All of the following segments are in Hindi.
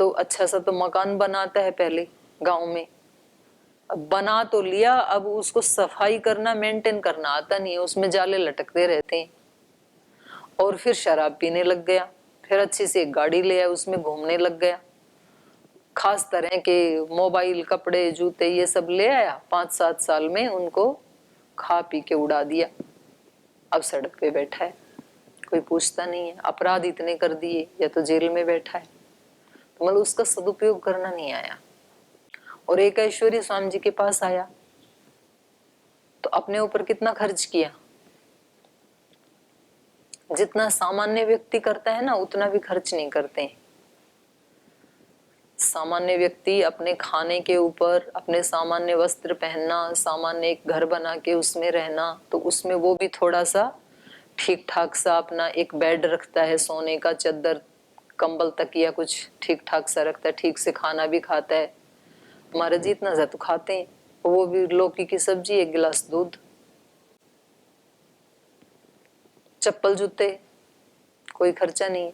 तो अच्छा सा तो मकान बनाता है पहले गांव में, अब बना तो लिया, अब उसको सफाई करना मेंटेन करना आता नहीं है, उसमें जाले लटकते रहते हैं। और फिर शराब पीने लग गया, फिर अच्छी सी एक गाड़ी ले आया, उसमें घूमने लग गया, खास तरह के मोबाइल, कपड़े, जूते ये सब ले आया। 5-7 साल में उनको खा पी के उड़ा दिया। अब सड़क पे बैठा है, कोई पूछता नहीं है, अपराध इतने कर दिए, या तो जेल में बैठा है। तो मतलब उसका सदुपयोग करना नहीं आया। और एक ऐश्वर्य स्वामी जी के पास आया तो अपने ऊपर कितना खर्च किया, जितना सामान्य व्यक्ति करता है ना उतना भी खर्च नहीं करते हैं। सामान्य व्यक्ति अपने खाने के ऊपर, अपने सामान्य वस्त्र पहनना, सामान्य एक घर बना के उसमें रहना, तो उसमें वो भी थोड़ा सा ठीक ठाक सा अपना एक बेड रखता है, सोने का चद्दर, कंबल, तकिया कुछ ठीक ठाक सा रखता है, ठीक से खाना भी खाता है। हमारे जी इतना ज्यादा खाते हैं, वो भी लौकी की सब्जी, एक गिलास दूध, चप्पल जूते, कोई खर्चा नहीं,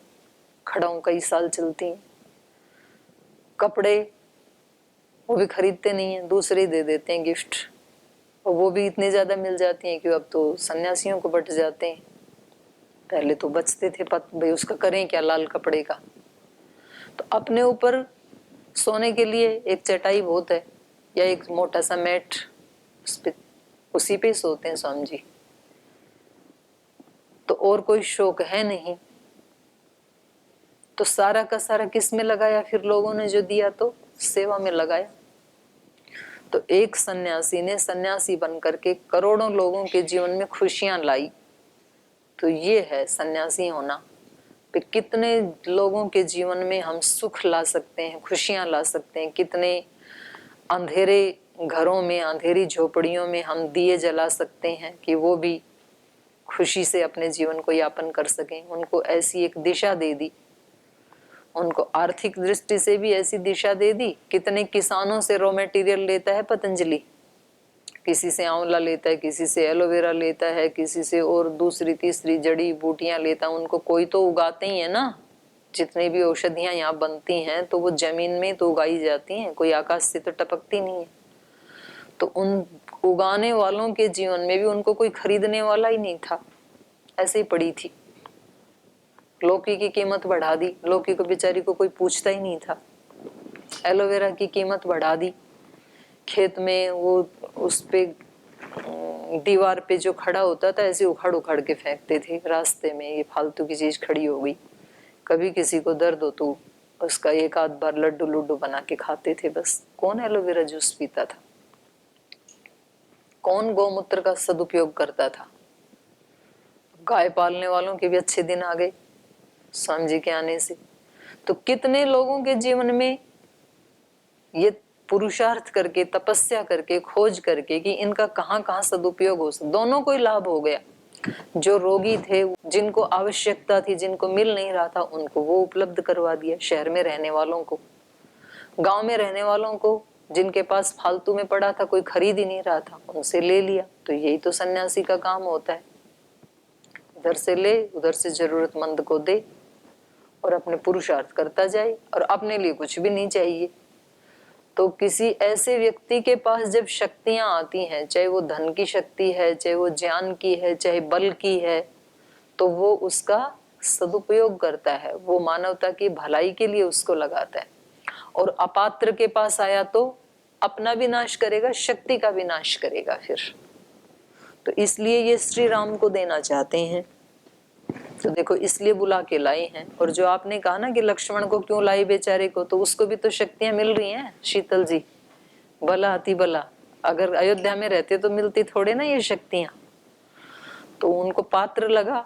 खड़ाऊ कई साल चलती हैं। कपड़े वो भी खरीदते नहीं है, दूसरे ही दे देते हैं गिफ्ट, और वो भी इतने ज्यादा मिल जाती हैं कि अब तो सन्यासियों को बट जाते हैं। पहले तो बचते थे, भाई उसका करें क्या लाल कपड़े का। तो अपने ऊपर सोने के लिए एक चटाई बहुत है, या एक मोटा सा मैट, उसी पे सोते हैं स्वामी जी। तो और कोई शौक है नहीं, तो सारा का सारा किस में लगाया फिर लोगों ने जो दिया, तो सेवा में लगाया। तो एक सन्यासी ने सन्यासी बनकर के करोड़ों लोगों के जीवन में खुशियां लाई। तो ये है सन्यासी होना। पे कितने लोगों के जीवन में हम सुख ला सकते हैं, खुशियां ला सकते हैं, कितने अंधेरे घरों में, अंधेरी झोपड़ियों में हम दिए जला सकते हैं कि वो भी खुशी से अपने जीवन को यापन कर सकें। उनको ऐसी एक दिशा दे दी, उनको आर्थिक दृष्टि से भी ऐसी दिशा दे दी। कितने किसानों से रॉ मटेरियल लेता है पतंजलि, किसी से आंवला लेता है, किसी से एलोवेरा लेता है, किसी से और दूसरी तीसरी जड़ी बूटियां लेता है। उनको कोई तो उगाते ही है ना, जितनी भी औषधियां यहाँ बनती हैं तो वो जमीन में तो उगाई जाती हैं, कोई आकाश से तो टपकती नहीं है। तो उन उगाने वालों के जीवन में भी उनको कोई खरीदने वाला ही नहीं था, ऐसे ही पड़ी थी। लौकी की कीमत बढ़ा दी, लौकी को बेचारी को कोई पूछता ही नहीं था। एलोवेरा की कीमत बढ़ा दी, खेत में वो उस पे दीवार पे जो खड़ा होता था ऐसे उखाड़ उखाड़ के फेंकते थे रास्ते में, ये फालतू की चीज खड़ी हो गई। कभी किसी को दर्द हो तो उसका एक आध बार लड्डू लुड्डू बना के खाते थे बस। कौन एलोवेरा जूस पीता था, कौन गौमूत्र का सदुपयोग करता था। गाय पालने वालों के भी अच्छे दिन आ गए स्वामी जी के आने से। तो कितने लोगों के जीवन में ये पुरुषार्थ करके, तपस्या करके, खोज करके कि इनका कहाँ कहाँ सदुपयोग हो सकता, दोनों को ही लाभ हो गया। जो रोगी थे, जिनको आवश्यकता थी, जिनको मिल नहीं रहा था, उनको वो उपलब्ध करवा दिया। शहर में रहने वालों को, गांव में रहने वालों को, जिनके पास फालतू में पड़ा था, कोई खरीद ही नहीं रहा था, उनसे ले लिया। तो यही तो सन्यासी का काम होता है, इधर से ले, उधर से जरूरतमंद को दे, और अपने पुरुषार्थ करता जाए, और अपने लिए कुछ भी नहीं चाहिए। तो किसी ऐसे व्यक्ति के पास जब शक्तियां आती हैं, चाहे वो धन की शक्ति है, चाहे वो ज्ञान की है, चाहे बल की है, तो वो उसका सदुपयोग करता है, वो मानवता की भलाई के लिए उसको लगाता है। और अपात्र के पास आया तो अपना भी नाश करेगा, शक्ति का भी नाश करेगा फिर। तो इसलिए ये श्री राम को देना चाहते हैं। तो देखो इसलिए बुला के लाए हैं। और जो आपने कहा ना कि लक्ष्मण को क्यों लाई बेचारे को, तो उसको भी तो शक्तियां मिल रही हैं। शीतल जी, भला अति भला, अगर अयोध्या में रहते तो मिलती थोड़े ना ये शक्तियां। तो उनको पात्र लगा,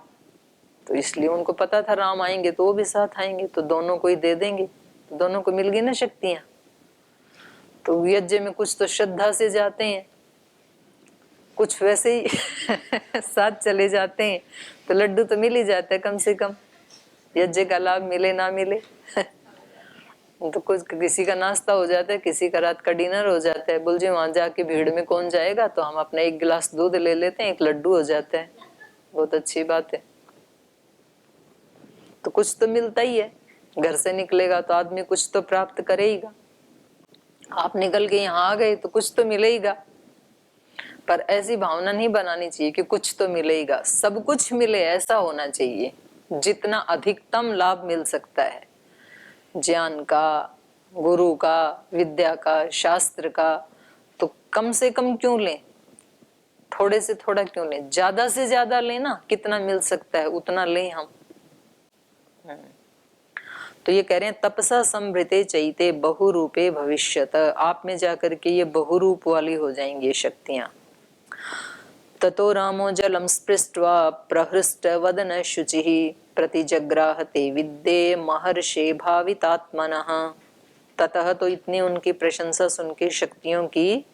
तो इसलिए उनको पता था राम आएंगे तो वो भी साथ आएंगे, तो दोनों को ही दे देंगे, तो दोनों को मिल गई ना शक्तियां। तो यज्ञ में कुछ तो श्रद्धा से जाते हैं, कुछ वैसे ही साथ चले जाते हैं, तो लड्डू तो मिल ही जाता है कम से कम, यज्ञ का लाभ मिले ना मिले। तो कुछ किसी का नाश्ता हो जाता है, किसी का रात का डिनर हो जाता है। बोल जी वहां जाके भीड़ में कौन जाएगा, तो हम अपना एक गिलास दूध ले लेते हैं, एक लड्डू हो जाता है, बहुत अच्छी बात है। तो कुछ तो मिलता ही है। घर से निकलेगा तो आदमी कुछ तो प्राप्त करेगा। आप निकल के यहाँ आ गए तो कुछ तो मिलेगा, पर ऐसी भावना नहीं बनानी चाहिए कि कुछ तो मिलेगा, सब कुछ मिले ऐसा होना चाहिए। जितना अधिकतम लाभ मिल सकता है ज्ञान का, गुरु का, विद्या का, शास्त्र का, तो कम से कम क्यों लें, थोड़े से थोड़ा क्यों लें, ज्यादा से ज्यादा लें ना, कितना मिल सकता है उतना लें हम। तो ये कह रहे हैं तपसा संभृते चैते बहुरूपे भविष्यत, आप में जाकर के ये बहुरूप वाली हो जाएंगी ये शक्तियां। ततो रामो जलम स्पृष्ट्वा प्रहृष्ट वदन शुचिः प्रतिजग्राहते विद्ये महर्षे भावितात्मनः। ततः तो इतनी उनकी प्रशंसा सुन के शक्तियों की,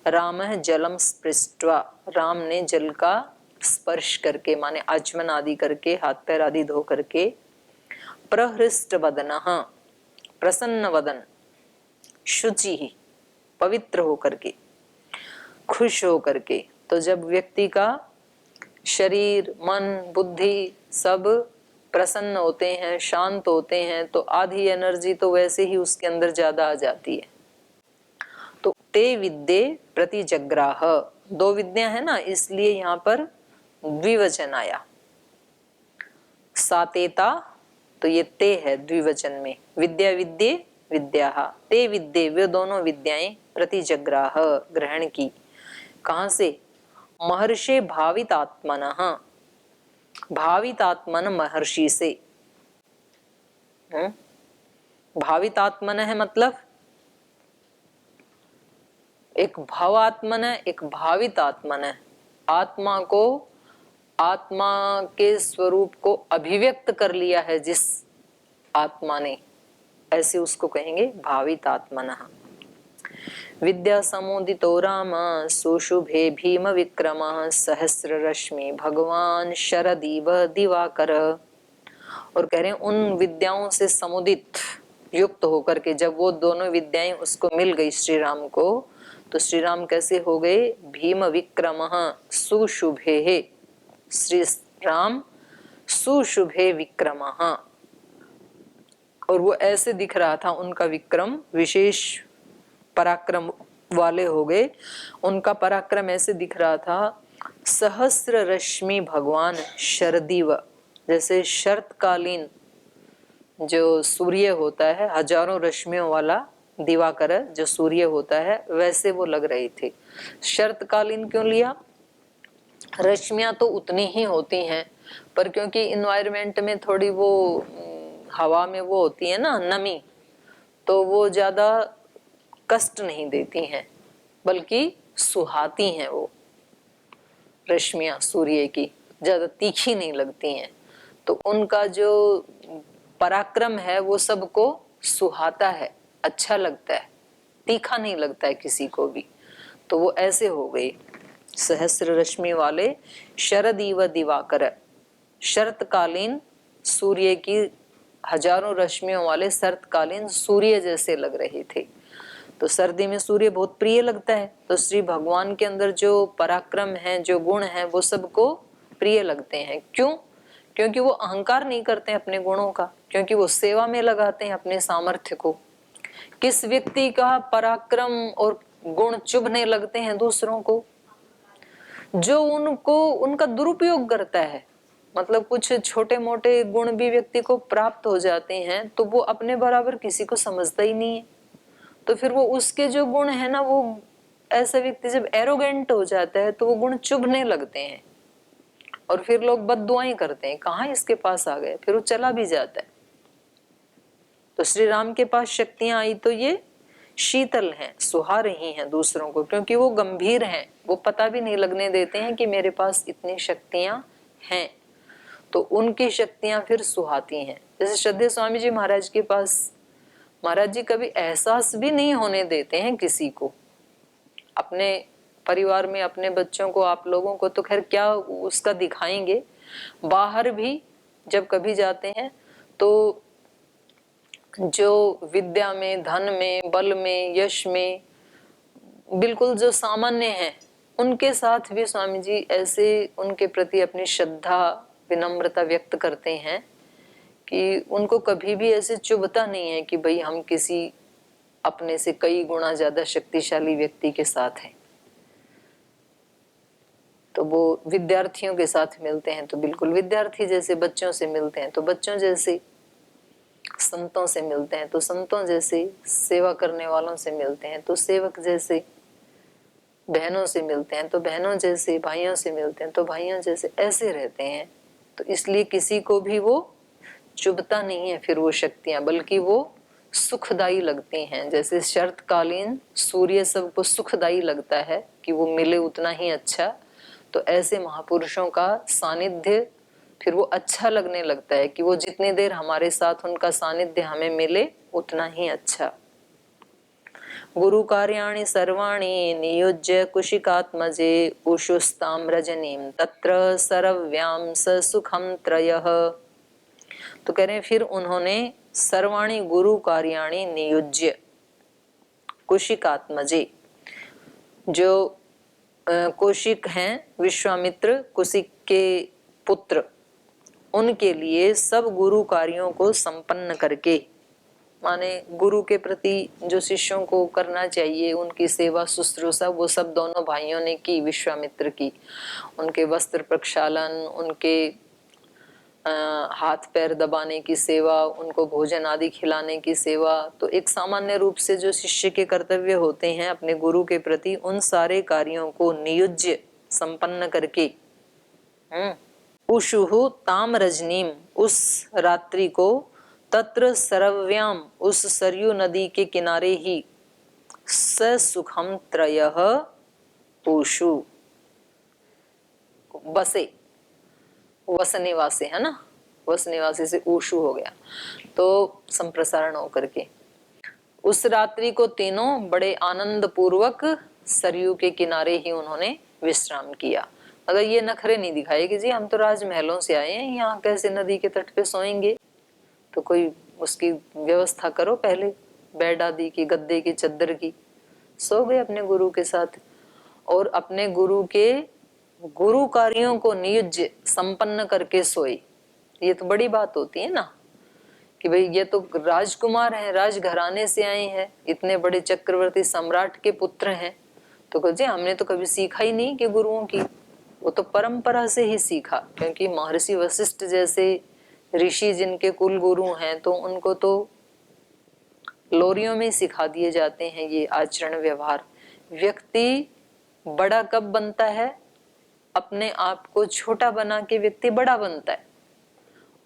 रामः जलम स्पृष्ट्वा, राम ने जल का स्पर्श करके माने आचमन आदि करके, हाथ पैर आदि धो करके, प्रहृष्ट वदनः, प्रसन्न वदन, शुचि पवित्र होकर के, खुश होकर के। तो जब व्यक्ति का शरीर मन बुद्धि सब प्रसन्न होते हैं, शांत होते हैं, तो आधी एनर्जी तो वैसे ही उसके अंदर ज्यादा आ जाती है। तो ते विद्ये प्रतिजग्राह, दो विद्या है ना, इसलिए यहाँ पर द्विवचन आया। सातेता तो ये ते है द्विवचन में, विद्या विद्ये विद्या, ते विद्ये वे दोनों विद्याएं प्रतिजग्राह ग्रहण की, कहां से, महर्षि भावितात्मनः, भावितात्मन महर्षि से। भावितात्मन है मतलब एक भावात्मन है, एक भावितात्मन है। आत्मा को, आत्मा के स्वरूप को अभिव्यक्त कर लिया है जिस आत्मा ने, ऐसे उसको कहेंगे भावितात्मनः। विद्या समुदितो राम सुशुभे भीम विक्रम सहस्र रश्मि भगवान शरदीव दिवाकर। और कह रहे हैं उन विद्याओं से समुदित युक्त होकर के, जब वो दोनों विद्याएं उसको मिल गई श्री राम को, तो श्री राम कैसे हो गए, भीम विक्रम सुशुभे, श्री राम सुशुभे विक्रम। और वो ऐसे दिख रहा था, उनका विक्रम विशेष पराक्रम वाले हो गए, उनका पराक्रम ऐसे दिख रहा था, सहस्र रश्मि भगवान शरदीव, जैसे शरतकालीन जो सूर्य होता है, हजारों रश्मियों वाला दिवाकर जो सूर्य होता है, वैसे वो लग रहे थे। शरतकालीन क्यों लिया, रश्मियां तो उतनी ही होती हैं, पर क्योंकि इन्वायरमेंट में थोड़ी वो हवा में वो होती है ना नमी, तो वो ज्यादा कष्ट नहीं देती हैं, बल्कि सुहाती हैं। वो रश्मियां सूर्य की ज्यादा तीखी नहीं लगती हैं, तो उनका जो पराक्रम है वो सबको सुहाता है, अच्छा लगता है, तीखा नहीं लगता है किसी को भी। तो वो ऐसे हो गए सहस्र रश्मि वाले शरदीव दिवाकर, शरतकालीन सूर्य की हजारों रश्मियों वाले शरतकालीन सूर्य जैसे लग रहे थे। तो सर्दी में सूर्य बहुत प्रिय लगता है, तो श्री भगवान के अंदर जो पराक्रम है, जो गुण है, वो सबको प्रिय लगते हैं। क्यों, क्योंकि वो अहंकार नहीं करते हैं अपने गुणों का, क्योंकि वो सेवा में लगाते हैं अपने सामर्थ्य को। किस व्यक्ति का पराक्रम और गुण चुभने लगते हैं दूसरों को, जो उनको उनका दुरुपयोग करता है। मतलब कुछ छोटे मोटे गुण भी व्यक्ति को प्राप्त हो जाते हैं, तो वो अपने बराबर किसी को समझता ही नहीं है। तो फिर वो उसके जो गुण है ना, वो ऐसा व्यक्ति जब एरोगेंट हो जाता है तो वो गुण चुभने लगते हैं, और फिर लोग बद्दुआएं करते हैं, कहाँ इसके पास आ गए, फिर वो चला भी जाता है। तो श्री राम के पास शक्तियां आई तो ये शीतल हैं, सुहा रही हैं दूसरों को, क्योंकि वो गंभीर हैं, वो पता भी नहीं लगने देते हैं कि मेरे पास इतनी शक्तियां हैं। तो उनकी शक्तियां फिर सुहाती हैं। जैसे श्रद्धेय स्वामी जी महाराज के पास, महाराज जी कभी एहसास भी नहीं होने देते हैं किसी को, अपने परिवार में अपने बच्चों को, आप लोगों को तो खैर क्या उसका दिखाएंगे, बाहर भी जब कभी जाते हैं तो जो विद्या में, धन में, बल में, यश में बिल्कुल जो सामान्य हैं, उनके साथ भी स्वामी जी ऐसे उनके प्रति अपनी श्रद्धा विनम्रता व्यक्त करते हैं कि उनको कभी भी ऐसे चुभता नहीं है कि भाई हम किसी अपने से कई गुना ज्यादा शक्तिशाली व्यक्ति के साथ हैं। तो वो विद्यार्थियों के साथ मिलते हैं तो बिल्कुल विद्यार्थी जैसे, बच्चों से मिलते हैं तो बच्चों जैसे, संतों से मिलते हैं तो संतों जैसे, सेवा करने वालों से मिलते हैं तो सेवक जैसे, बहनों से मिलते हैं तो बहनों जैसे, भाइयों से मिलते हैं तो भाइयों जैसे, ऐसे रहते हैं। तो इसलिए किसी को भी वो चुभता नहीं है फिर वो शक्तियां, बल्कि वो सुखदायी लगती हैं। जैसे शरतकालीन सूर्य सबको सुखदायी लगता है कि वो मिले उतना ही अच्छा, तो ऐसे महापुरुषों का सानिध्य फिर वो अच्छा लगने लगता है कि वो जितनी देर हमारे साथ उनका सानिध्य हमें मिले उतना ही अच्छा। गुरु कार्याणि सर्वाणि नियुज्य कुशिकात्मजे उषुस्ताम रजनीम तत्र सरव्याम स सुखम त्रयः। तो कह रहे हैं फिर उन्होंने सर्वाणि गुरु कार्याणि नियुज्य कुशिकात्मजे, जो कौशिक हैं विश्वामित्र कुशिक के पुत्र, उनके लिए सब गुरु कार्यों को संपन्न करके, माने गुरु के प्रति जो शिष्यों को करना चाहिए उनकी सेवा शुश्रूषा, वो सब दोनों भाइयों ने की, विश्वामित्र की। उनके वस्त्र प्रक्षालन, उनके हाथ पैर दबाने की सेवा, उनको भोजन आदि खिलाने की सेवा, तो एक सामान्य रूप से जो शिष्य के कर्तव्य होते हैं अपने गुरु के प्रति, उन सारे कार्यों को नियुज्य संपन्न करके उषुहु ताम रजनीम, उस रात्रि को, तत्र सरव्याम, उस सरयू नदी के किनारे ही, स सुखम त्रयः उषु, बसे, वसने वासे है ना, वसने वासे से ऊषु हो गया तो संप्रसारण होकर के, उस रात्रि को तीनों बड़े आनंद पूर्वक सरयू के किनारे ही उन्होंने विश्राम किया। अगर ये नखरे नहीं दिखाए कि जी हम तो राजमहलों से आए हैं, यहाँ कैसे नदी के तट पे सोएंगे, तो कोई उसकी व्यवस्था करो पहले, बेड आदि की, गद्दे की, चद्दर की, सो गए अपने गुरु के साथ। और अपने गुरु के गुरु कार्यों को नियुज्य संपन्न करके सोए। ये तो बड़ी बात होती है ना कि भाई ये तो राजकुमार हैं, राजघराने से आए हैं, इतने बड़े चक्रवर्ती सम्राट के पुत्र हैं, तो कहे हमने तो कभी सीखा ही नहीं कि गुरुओं की, वो तो परंपरा से ही सीखा, क्योंकि महर्षि वशिष्ठ जैसे ऋषि जिनके कुल गुरु हैं तो उनको तो लोरियों में सिखा दिए जाते हैं ये आचरण व्यवहार। व्यक्ति बड़ा कब बनता है, अपने आप को छोटा बना के व्यक्ति बड़ा बनता है,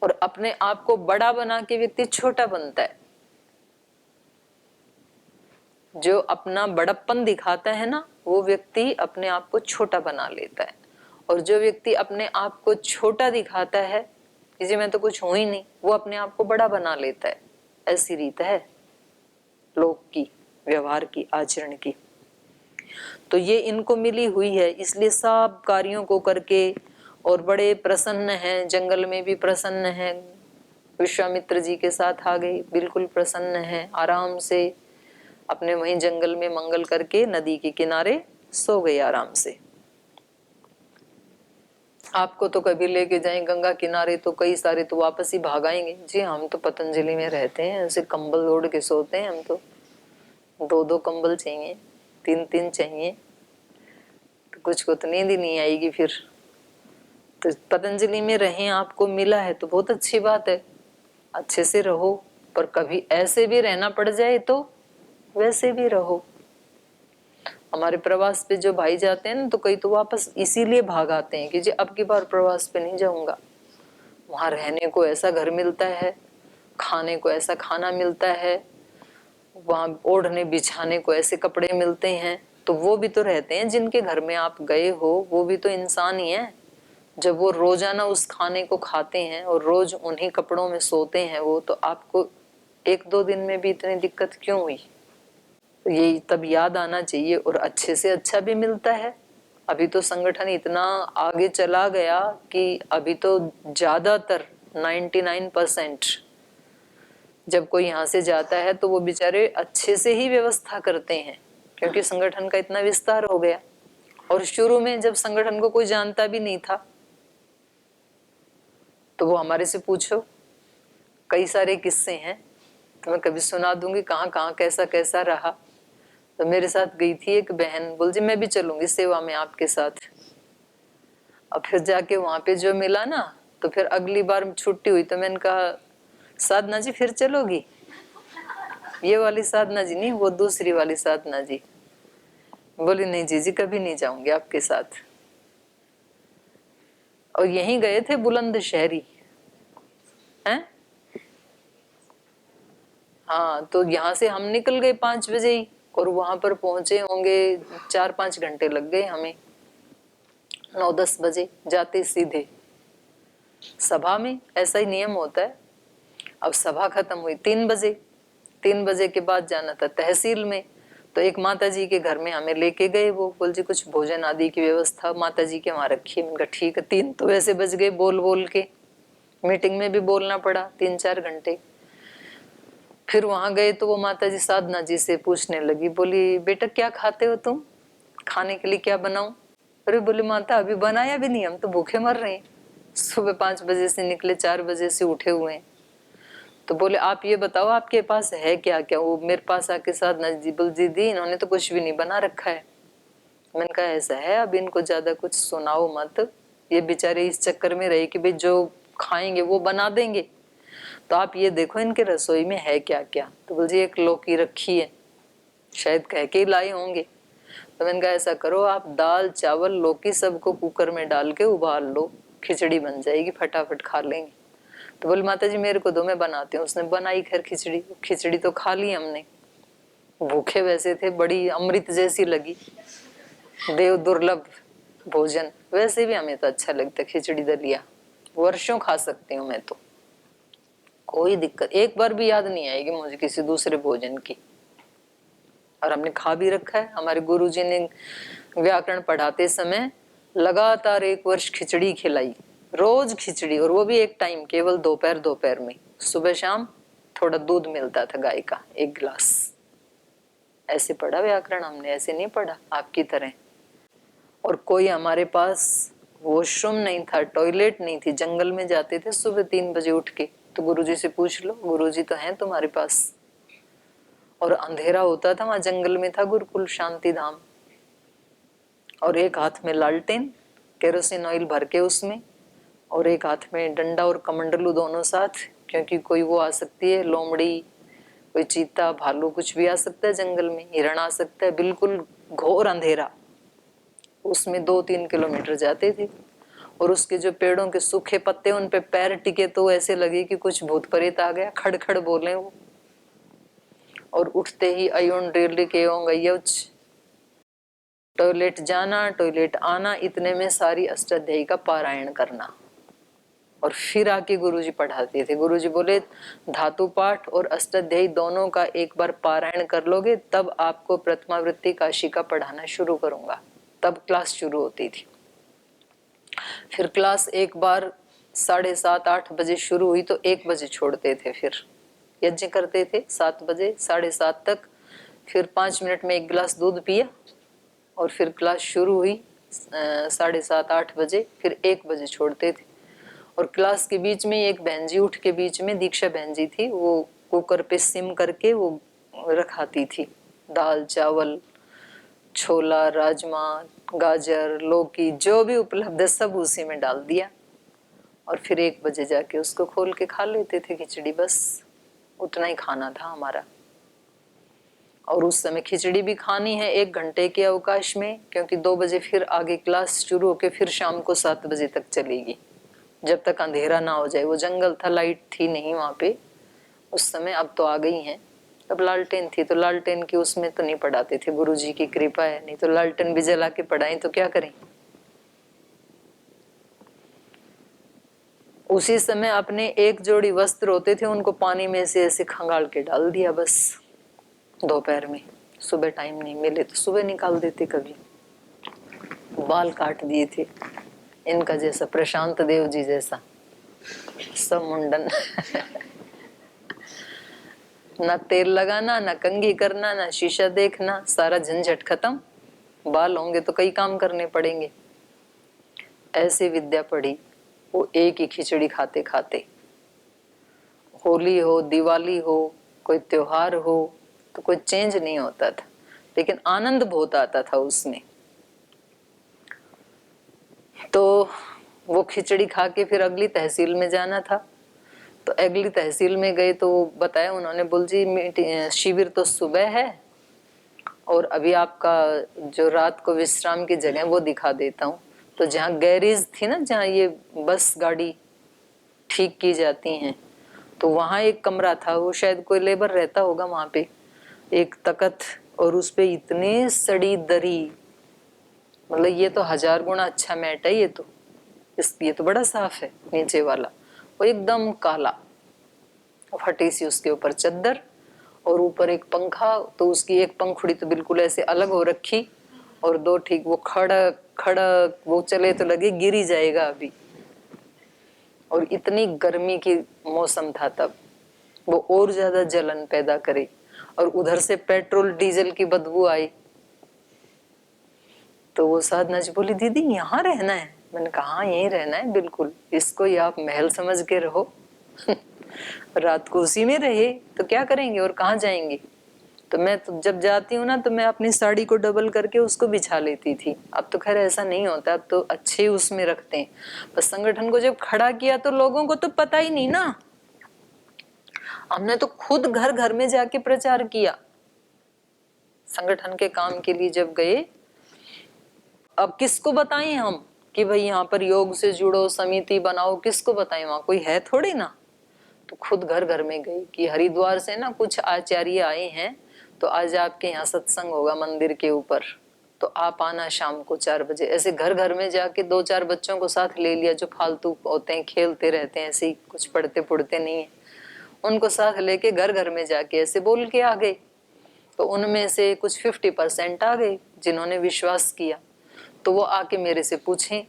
और अपने आप को बड़ा बना के व्यक्ति छोटा बनता है। जो अपना बड़प्पन दिखाता है ना, वो व्यक्ति अपने आप को छोटा बना लेता है, और जो व्यक्ति अपने आप को छोटा दिखाता है, किसी में तो कुछ हो ही नहीं, वो अपने आप को बड़ा बना लेता है। ऐसी रीत है लोक की, व्यवहार की, आचरण की। तो ये इनको मिली हुई है, इसलिए सब कार्यों को करके और बड़े प्रसन्न हैं, जंगल में भी प्रसन्न हैं, विश्वामित्र जी के साथ आ गए, बिल्कुल प्रसन्न हैं, आराम से अपने वहीं जंगल में मंगल करके नदी के किनारे सो गए आराम से। आपको तो कभी लेके जाएं गंगा किनारे तो कई सारे तो वापस ही भाग आएंगे, जी हम तो पतंजलि में रहते हैं, ऐसे कंबल ओढ़ के सोते हैं, हम तो 2-2 कंबल चाहिए, 3-3 चाहिए, तो कुछ को तो नींद ही नहीं आएगी फिर। तो पतंजलि में रहें, आपको मिला है तो बहुत अच्छी बात है, अच्छे से रहो, पर कभी ऐसे भी रहना पड़ जाए तो वैसे भी रहो। हमारे प्रवास पे जो भाई जाते हैं ना, तो कई तो वापस इसीलिए भाग आते हैं कि जी अब की बार प्रवास पे नहीं जाऊंगा, वहां रहने को ऐसा घर मिलता है, खाने को ऐसा खाना मिलता है, वहां ओढ़ने बिछाने को ऐसे कपड़े मिलते हैं, तो वो भी तो रहते हैं जिनके घर में आप गए हो, वो भी तो इंसान ही है। जब वो रोजाना उस खाने को खाते हैं और रोज उन्हीं कपड़ों में सोते हैं वो, तो आपको 1-2 दिन में भी इतनी दिक्कत क्यों हुई? तो ये तब याद आना चाहिए, और अच्छे से अच्छा भी मिलता है। अभी तो संगठन इतना आगे चला गया कि अभी तो ज्यादातर 99% जब कोई यहाँ से जाता है तो वो बेचारे अच्छे से ही व्यवस्था करते हैं, क्योंकि संगठन का इतना विस्तार हो गया। और शुरू में जब संगठन को कोई जानता भी नहीं था, तो वो हमारे से पूछो कई सारे किस्से हैं, तो मैं कभी सुना दूंगी कहाँ कहाँ कैसा कैसा रहा। तो मेरे साथ गई थी एक बहन, बोल जी मैं भी चलूंगी सेवा में आपके साथ। अब फिर जाके वहां पे जो मिला ना, तो फिर अगली बार छुट्टी हुई तो मैंने कहा साधना जी फिर चलोगी? ये वाली साधना जी नहीं, वो दूसरी वाली साधना जी। बोली नहीं जीजी कभी नहीं जाऊंगी आपके साथ। और यहीं गए थे बुलंदशहरी हैं। हाँ, तो यहाँ से हम निकल गए 5 बजे ही, और वहां पर पहुंचे होंगे 4-5 घंटे लग गए हमें। 9-10 बजे जाते सीधे सभा में, ऐसा ही नियम होता है। अब सभा खत्म हुई 3 बजे। 3 बजे के बाद जाना था तहसील में। तो एक माता जी के घर में हमें लेके गए, वो बोल जी कुछ भोजन आदि की व्यवस्था माता जी के वहां रखी है। मैंने कहा ठीक है। 3 तो वैसे बज गए बोल बोल के, मीटिंग में भी बोलना पड़ा 3-4 घंटे। फिर वहां गए तो वो माता जी साधना जी से पूछने लगी, बोली बेटा क्या खाते हो तुम, खाने के लिए क्या बनाऊं? अरे बोले माता अभी बनाया भी नहीं, हम तो भूखे मर रहे हैं, सुबह 5 बजे से निकले, 4 बजे से उठे हुए हैं। तो बोले आप ये बताओ आपके पास है क्या क्या? वो मेरे पास आके साधना जी बोल दीदी इन्होंने तो कुछ भी नहीं बना रखा है। मैंने कहा ऐसा है, अब इनको ज्यादा कुछ सुनाओ मत, ये बेचारे इस चक्कर में रहे कि भाई जो खाएंगे वो बना देंगे, तो आप ये देखो इनके रसोई में है क्या क्या। तो बोल जी एक लौकी रखी है, शायद कह के ही लाए होंगे। तो मैंने कहा ऐसा करो आप दाल चावल लौकी सबको कुकर में डाल के उबाल लो, खिचड़ी बन जाएगी, फटाफट खा लेंगे। तो बोले माता जी मेरे को दो मैं बनाती हूँ। उसने बनाई खैर खिचड़ी, खिचड़ी तो खा ली हमने, भूखे वैसे थे, बड़ी अमृत जैसी लगी, देव दुर्लभ भोजन। वैसे भी हमें तो अच्छा लगता है खिचड़ी दलिया, वर्षों खा सकती हूँ मैं तो, कोई दिक्कत, एक बार भी याद नहीं आएगी मुझे किसी दूसरे भोजन की। और हमने खा भी रखा है। हमारे गुरुजी ने व्याकरण पढ़ाते समय लगातार 1 वर्ष खिचड़ी खिलाई, रोज खिचड़ी, और वो भी एक टाइम, केवल दोपहर दोपहर में, सुबह शाम थोड़ा दूध मिलता था गाय का 1 गिलास। ऐसे पढ़ा व्याकरण हमने, ऐसे नहीं पढ़ा आपकी तरह। और कोई हमारे पास वॉशरूम नहीं था, टॉयलेट नहीं थी, जंगल में जाते थे सुबह 3 बजे उठ के। तो गुरुजी से पूछ लो, गुरुजी तो हैं तुम्हारे पास। और अंधेरा होता था, वहां जंगल में था गुरुकुल शांति धाम। और एक हाथ में लालटेन केरोसिन ऑयल भर के उसमें, और एक हाथ में डंडा और कमंडलू दोनों साथ, क्योंकि कोई वो आ सकती है लोमड़ी, कोई चीता भालू कुछ भी आ सकता है जंगल में, हिरण आ सकता है, बिल्कुल घोर अंधेरा। उसमें 2-3 किलोमीटर जाते थे। और उसके जो पेड़ों के सूखे पत्ते उन पे पैर टिके तो ऐसे लगे कि कुछ भूत प्रेत आ गया, खड़ खड़ बोले वो। और उठते ही अयुण रेली के होंगे, टॉयलेट जाना टॉयलेट आना, इतने में सारी अष्टाध्यायी का पारायण करना। और फिर आके गुरुजी पढ़ाते थे। गुरुजी बोले धातु पाठ और अष्टाध्यायी दोनों का एक बार पारायण कर लोगे तब आपको प्रथमावृत्ति काशी का पढ़ाना शुरू करूंगा। तब क्लास शुरू होती थी। फिर क्लास एक बार 7:30-8 बजे शुरू हुई तो 1 बजे छोड़ते थे। फिर यज्ञ करते थे 7 बजे 7:30 तक, फिर 5 मिनट में 1 गिलास दूध पिया, और फिर क्लास शुरू हुई 7:30-8 बजे, फिर 1 बजे छोड़ते थे। और क्लास के बीच में एक बहन जी उठ के, बीच में दीक्षा बहन जी थी, वो कुकर पे सिम करके वो रखाती थी, दाल चावल छोला राजमा गाजर लौकी जो भी उपलब्ध है सब उसी में डाल दिया। और फिर 1 बजे जाके उसको खोल के खा लेते थे खिचड़ी, बस उतना ही खाना था हमारा। और उस समय खिचड़ी भी खानी है 1 घंटे के अवकाश में, क्योंकि 2 बजे फिर आगे क्लास शुरू होके फिर शाम को 7 बजे तक चलेगी, जब तक अंधेरा ना हो जाए। वो जंगल था, लाइट थी नहीं वहां पे उस समय, अब तो आ गई हैं। तब लालटेन थी, तो लालटेन की उसमें तो नहीं पढ़ाते थे, गुरुजी की कृपा है, नहीं तो लालटेन भी जला के पढ़ाएं तो क्या करें। उसी समय अपने एक जोड़ी वस्त्र होते थे उनको पानी में से ऐसे खंगाल के डाल दिया बस दोपहर में। सुबह टाइम नहीं मिले तो सुबह निकाल देते। कभी बाल काट दिए थे इनका जैसा, प्रशांत देव जी जैसा, सब मुंडन ना तेल लगाना, ना कंघी करना, ना शीशा देखना, सारा झंझट खत्म। बाल होंगे तो कई काम करने पड़ेंगे। ऐसी विद्या पढ़ी वो एक ही खिचड़ी खाते खाते। होली हो, दिवाली हो, कोई त्योहार हो, तो कोई चेंज नहीं होता था, लेकिन आनंद बहुत आता था उसमें। तो वो खिचड़ी खा के फिर अगली तहसील में जाना था। तो अगली तहसील में गए तो बताया उन्होंने, बोल जी शिविर तो सुबह है और अभी आपका जो रात को विश्राम की जगह वो दिखा देता हूँ। तो जहाँ गैरेज थी ना, जहाँ ये बस गाड़ी ठीक की जाती हैं, तो वहाँ एक कमरा था, वो शायद कोई लेबर रहता होगा वहाँ पे। एक तकत और उस पे इतने सड़ी दरी, मतलब ये तो 1000 गुना अच्छा मैट है ये तो। ये तो बड़ा साफ है नीचे वाला, वो एकदम काला, फटी सी उसके ऊपर चद्दर और ऊपर एक पंखा। तो उसकी एक पंखुड़ी तो बिल्कुल ऐसे अलग हो रखी और दो ठीक वो खड़क खड़क, वो चले तो लगे गिर ही जाएगा अभी। और इतनी गर्मी की मौसम था तब, वो और ज्यादा जलन पैदा करे। और उधर से पेट्रोल डीजल की बदबू आई। तो वो साधना जी बोली, दीदी यहाँ रहना है? मैंने कहा हाँ यहीं रहना है बिल्कुल, इसको ही आप महल समझ के रहो। रात को उसी में रहे तो क्या करेंगे और कहाँ जाएंगे। तो मैं तो जब जाती हूँ ना, तो मैं अपनी साड़ी को डबल करके उसको बिछा लेती थी। अब तो खैर ऐसा नहीं होता, अब तो अच्छे उसमें रखते हैं। बस संगठन को जब खड़ा किया तो लोगों को तो पता ही नहीं ना, हमने तो खुद घर घर में जाके प्रचार किया। संगठन के काम के लिए जब गए, अब किसको बताएं हम कि भाई यहाँ पर योग से जुड़ो, समिति बनाओ, किसको बताएं, वहां कोई है थोड़ी ना। तो खुद घर घर में गई कि हरिद्वार से ना कुछ आचार्य आए हैं, तो आज आपके यहाँ सत्संग होगा मंदिर के ऊपर, तो आप आना शाम को 4 बजे। ऐसे घर घर में जाके 2-4 बच्चों को साथ ले लिया, जो फालतू होते हैं, खेलते रहते हैं, ऐसे ही कुछ पढ़ते पढ़ते नहीं है, उनको साथ लेके घर घर में जाके ऐसे बोल के आ गए। तो उनमें से कुछ 50% आ गए जिन्होंने विश्वास किया। तो वो आके मेरे से पूछें,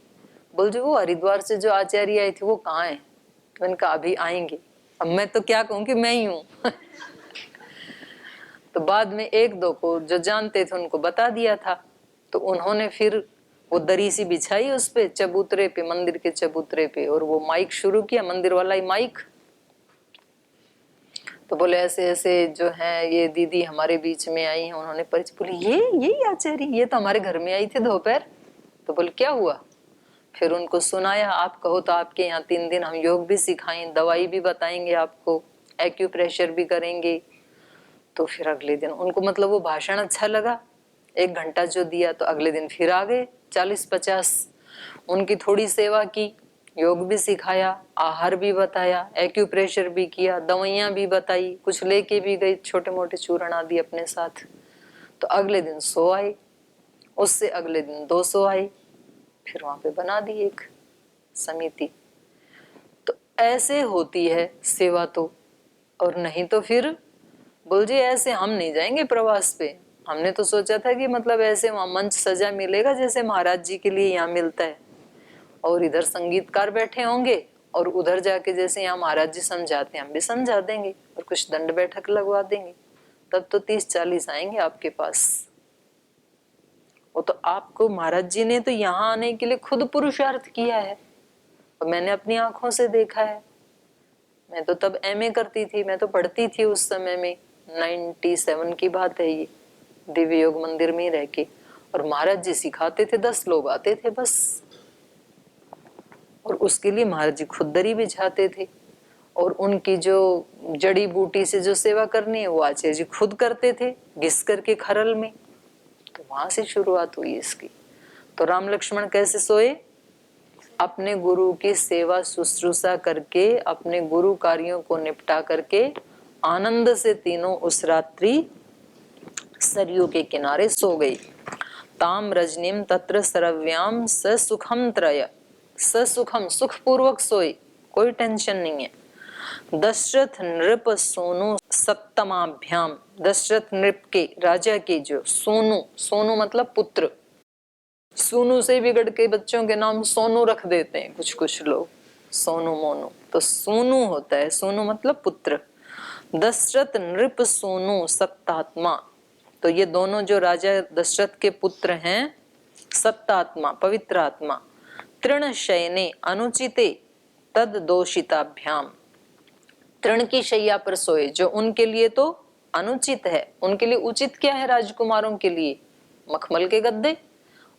बोल जो वो हरिद्वार से जो आचार्य आए थे वो कहाँ है? तो मैंने कहा अभी आएंगे। अब मैं तो क्या कहूँ कि मैं ही हूँ। तो बाद में 1-2 को जो जानते थे उनको बता दिया था। तो उन्होंने फिर वो दरी सी बिछाई उस पे, चबूतरे पे, मंदिर के चबूतरे पे, और वो माइक शुरू किया, मंदिर वाला ही माइक। तो बोले ऐसे ऐसे जो है ये दीदी हमारे बीच में आई हैं, उन्होंने परिचय। बोले ये आचार्य, ये तो हमारे घर में आई थी दोपहर। तो बोले क्या हुआ? फिर उनको सुनाया, आप कहो तो आपके यहाँ 3 दिन हम योग भी सिखाएं, दवाई भी बताएंगे आपको, एक्यूप्रेशर भी करेंगे। तो फिर अगले दिन उनको मतलब वो भाषण अच्छा लगा, 1 घंटा जो दिया। तो अगले दिन फिर आ गए 40-50, उनकी थोड़ी सेवा की, योग भी सिखाया, आहार भी बताया, एक्यूप्रेशर भी किया, दवाइयां भी बताई, कुछ लेके भी गई, छोटे मोटे चूर्ण आदि अपने साथ। तो अगले दिन 100 आए, उससे अगले दिन 200 आए, फिर वहां पे बना दी एक समिति। तो ऐसे होती है सेवा तो। और नहीं तो फिर बोल जी ऐसे हम नहीं जाएंगे प्रवास पे। हमने तो सोचा था कि मतलब ऐसे वहां मंच सजा मिलेगा जैसे महाराज जी के लिए यहाँ मिलता है, और इधर संगीतकार बैठे होंगे, और उधर जाके जैसे यहाँ महाराज जी समझाते हैं हम भी समझा देंगे, और कुछ दंड बैठक लगवा देंगे। तब तो 30-40 आएंगे आपके पास। वो तो आपको महाराज जी ने तो यहाँ आने के लिए खुद पुरुषार्थ किया है, और मैंने अपनी आंखों से देखा है। मैं तो तब एमए करती थी, मैं तो पढ़ती थी उस समय में, 97 की बात है ये, दिव्य योग मंदिर में ही रह के। और महाराज जी सिखाते थे, 10 लोग आते थे बस, और उसके लिए महाराज जी खुद दरी बिछाते थे। और उनकी जो जड़ी बूटी से जो सेवा करनी है वो आचार्य जी खुद करते थे, घिस करके खरल में। तो वहां से शुरुआत हुई इसकी। तो राम लक्ष्मण कैसे सोए? अपने गुरु की सेवा शुश्रूषा करके, अपने गुरु कार्यों को निपटा करके आनंद से तीनों उस रात्रि सरयू के किनारे सो गई। ताम रजनीम तत्र सरव्याम स सुखम त्रय, स सुखम सुख पूर्वक सोई, कोई टेंशन नहीं है। दशरथ नृप सोनु सप्तमाभ्याम, दशरथ नृप के राजा के जो सोनु, सोनु मतलब पुत्र, सोनू से बिगड़ के बच्चों के नाम सोनू रख देते हैं कुछ कुछ लोग, सोनू मोनू, तो सोनू होता है, सोनू मतलब पुत्र। दशरथ नृप सोनू सत्तात्मा, तो ये दोनों जो राजा दशरथ के पुत्र हैं, सत्तात्मा पवित्र आत्मा। तृण शयने अनुचिते तद दोषिताभ्याम, तृण की शैया पर सोए, जो उनके लिए तो अनुचित है। उनके लिए उचित क्या है? राजकुमारों के लिए मखमल के गद्दे,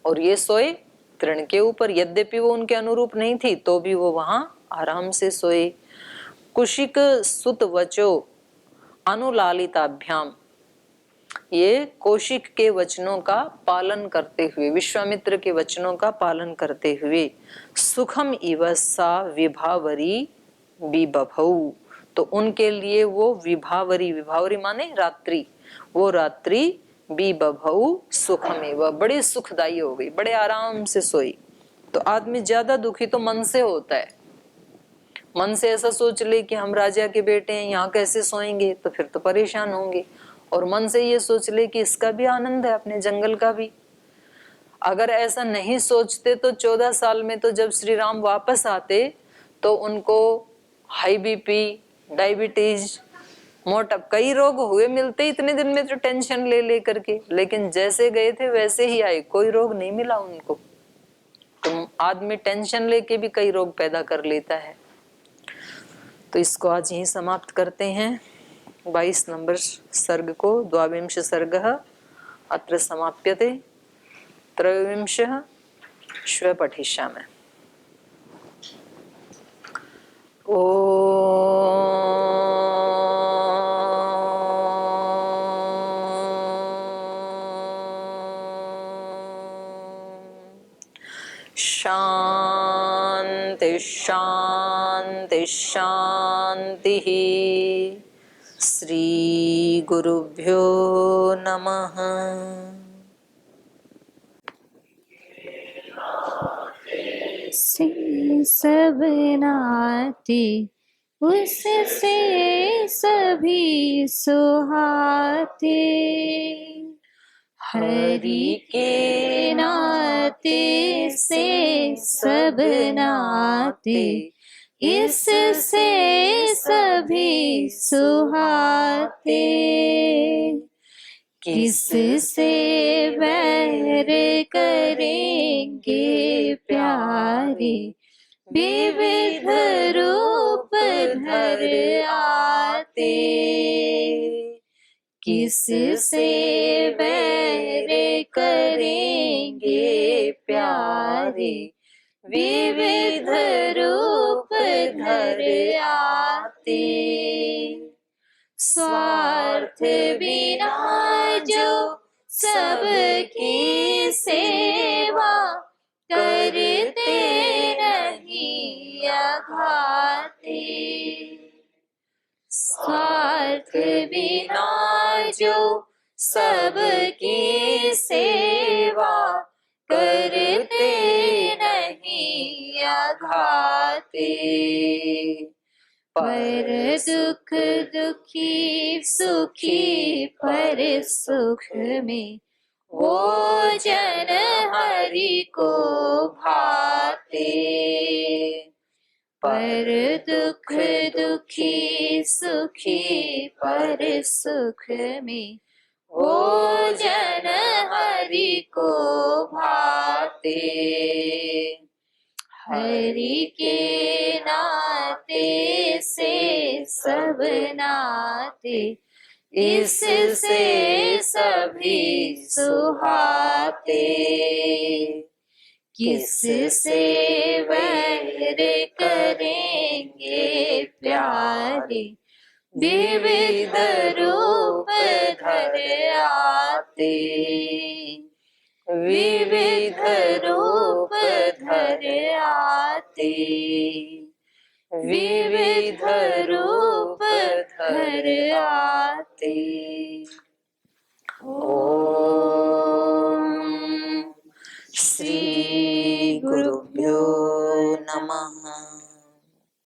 और ये सोए तृण के ऊपर। यद्यपि वो उनके अनुरूप नहीं थी तो भी वो वहां आराम से सोए। कुशिक सुत वचो अनुलालिताभ्याम, ये कौशिक के वचनों का पालन करते हुए, विश्वामित्र के वचनों का पालन करते हुए, सुखम इव सा विभावरी बिबभौ, तो उनके लिए वो विभावरी, विभावरी माने रात्रि, वो रात्रि बिबभौ सुखमेव, बड़ी सुखदायी हो गई, बड़े आराम से सोई। तो आदमी ज्यादा दुखी तो मन से होता है। मन से ऐसा सोच ले कि हम राजा के बेटे हैं, यहाँ कैसे सोएंगे, तो फिर तो परेशान होंगे। और मन से ये सोच ले कि इसका भी आनंद है, अपने जंगल का भी। अगर ऐसा नहीं सोचते तो 14 साल में तो जब श्री राम वापस आते तो उनको हाई बीपी, डायबिटीज, मोटापा, कई रोग हुए मिलते इतने दिन में, तो टेंशन ले ले करके। लेकिन जैसे गए थे वैसे ही आए, कोई रोग नहीं मिला उनको। तो आदमी टेंशन लेके भी कई रोग पैदा कर लेता है। तो इसको आज यहीं समाप्त करते हैं। 22 नंबर सर्ग को, द्वाविंश सर्गः अत्र समाप्यते, त्रयोविंशः श्वः पठिष्यामि। शांति शांति शांति। श्री गुरुभ्यो नमः। से सब नाते उससे सभी सुहाते, हरि के नाते से सब नाते इससे सभी सुहाते। किससे वैर करेंगे प्यारे, विविध रूप धर आते। किससे वैर करेंगे प्यारे, विविध रूप धर आते। स्वार्थ बिना जो सबकी सेवा करते नहीं अघाते। स्वार्थ बिना जो सबकी सेवा करते नहीं अघाते। पर दुख दुखी सुखी पर सुख में, वो जन हरि को भाते। पर दुख दुखी सुखी पर सुख में, वो जन हरि को भाते। हरि के नाते से सब नाते इससे सभी सुहाते। किससे वैर करेंगे प्यारे, विविध रूप धर आते। विविध रूप धर आते। विविध रूप धर आते। ओम श्री गुरु